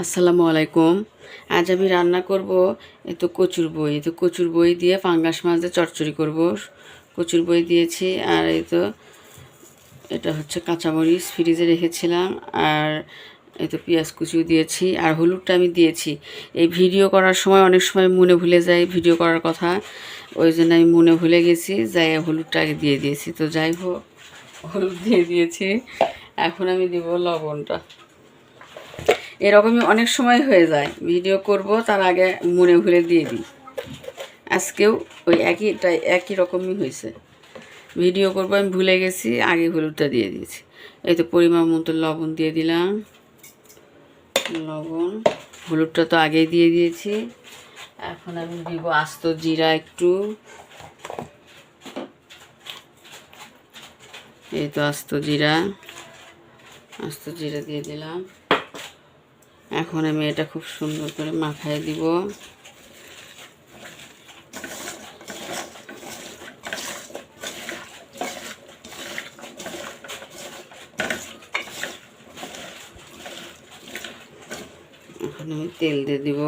আসসালামু আলাইকুম। আজ আমি রান্না করব কচুর বই দিয়ে পাঙ্গাস মাছ দিয়ে চচ্চড়ি করব। কচুর বই দিয়েছি আর এটা হচ্ছে কাঁচামরিচ ফ্রিজে রেখেছিলাম, আর পেঁয়াজ কুচিও দিয়েছি আর হলুদটা আমি দিয়েছি। এই ভিডিও করার সময় অনেক সময় মনে ভুলে যাই ভিডিও করার কথা, ওই জন্য আমি মনে ভুলে গেছি, যাই হলুদটা আগে দিয়ে দিয়েছি। তো যাই হোক, হলুদ দিয়ে দিয়েছি। এখন আমি দিব লবণটা। এরকমই অনেক সময় হয়ে যায়, ভিডিও করব তার আগে মনে ভুলে দিয়ে দিই। আজকেও ওই একই রকমই হয়েছে, ভিডিও করব আমি ভুলে গেছি, আগে হলুদটা দিয়ে দিয়েছি। এই তো পরিমাণ মতো লবণ দিয়ে দিলাম। লবণ হলুদটা তো আগেই দিয়ে দিয়েছি। এখন আমি দিব আস্ত জিরা একটু। এই তো আস্ত জিরা দিয়ে দিলাম। এখন আমি এটা খুব সুন্দর করে মাখায় দিব। এখন আমি তেল দিয়ে দিব।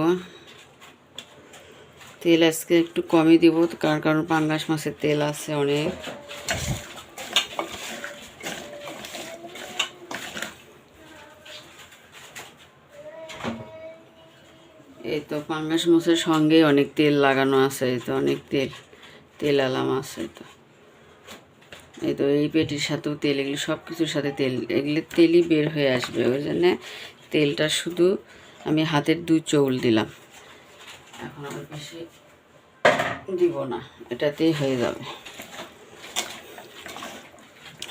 তেল আজকে একটু কমই দিব, কারণ পাঙ্গাস মাছের তেল আছে অনেক। এই তো পাঙ্গাস মাছের সঙ্গে অনেক তেল লাগানো আছে, এই তো অনেক তেল আলাম আছে। এই পেটির সাথেও তেল, এগুলো সব কিছুর সাথে তেল, এগুলো তেলই বের হয়ে আসবে। ওই জন্যে তেলটা শুধু আমি হাতের 2 চৌল দিলাম। এখন আমার বেশি দিব না, এটাতেই হয়ে যাবে।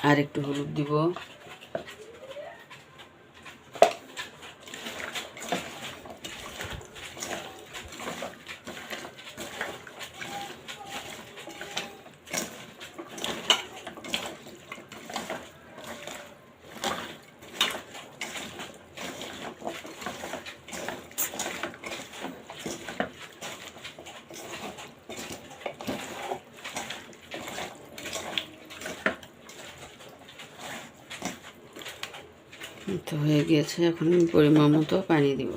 আর একটু হলুদ দিব। তো হয়ে গিয়েছে, এখন আমি পরিমাণ মতো পানি দিব।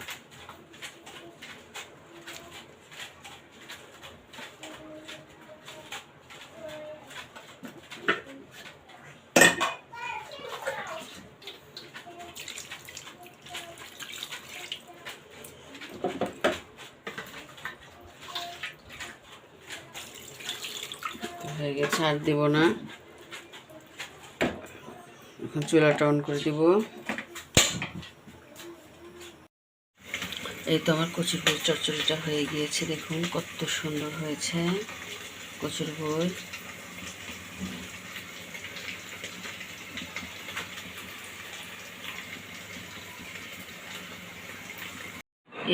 হয়ে গেছে, আর দেব না। এখন চুলাটা অন করে দিব। এই তো আমার কচুর বই চচ্চড়িটা হয়ে গিয়েছে, দেখুন কত সুন্দর হয়েছে কচুর বই।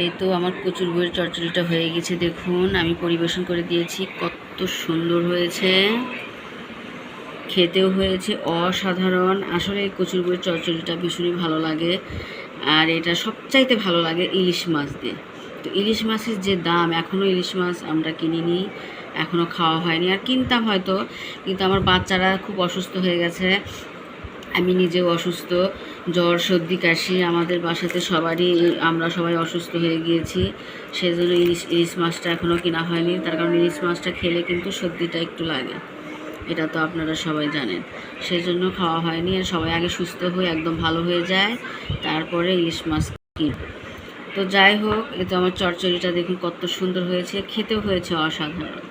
এই তো আমার কচুর বইয়ের চচ্চড়িটা হয়ে গেছে, দেখুন আমি পরিবেশন করে দিয়েছি, কত সুন্দর হয়েছে, খেতেও হয়েছে অসাধারণ। আসলে এই কচুর বইয়ের চচ্চড়িটা ভীষণই ভালো লাগে, আর এটা সবচাইতে ভালো লাগে ইলিশ মাছ দিয়ে। তো ইলিশ মাছের যে দাম, এখনও ইলিশ মাছ আমরা কিনিনি, এখনও খাওয়া হয়নি, আর কিনতাম হয়তো, কিন্তু আমার বাচ্চারা খুব অসুস্থ হয়ে গেছে, আমি নিজেও অসুস্থ, জ্বর সর্দি কাশি আমাদের বাসাতে আমরা সবাই অসুস্থ হয়ে গিয়েছি। সেজন্য ইলিশ মাছটা এখনও কেনা হয়নি, তার কারণ ইলিশ মাছটা খেলে কিন্তু সর্দিটা একটু লাগে, এটা তো আপনারা সবাই জানেন। সেই জন্য খাওয়া হয়নি, আর সবাই আগে সুস্থ হয়ে একদম ভালো হয়ে যায়, তারপরে ইলিশ মাছ কিন। তো যাই হোক, এ তো আমার চচ্চড়িটা দেখুন কত সুন্দর হয়েছে, খেতেও হয়েছে অসাধারণ।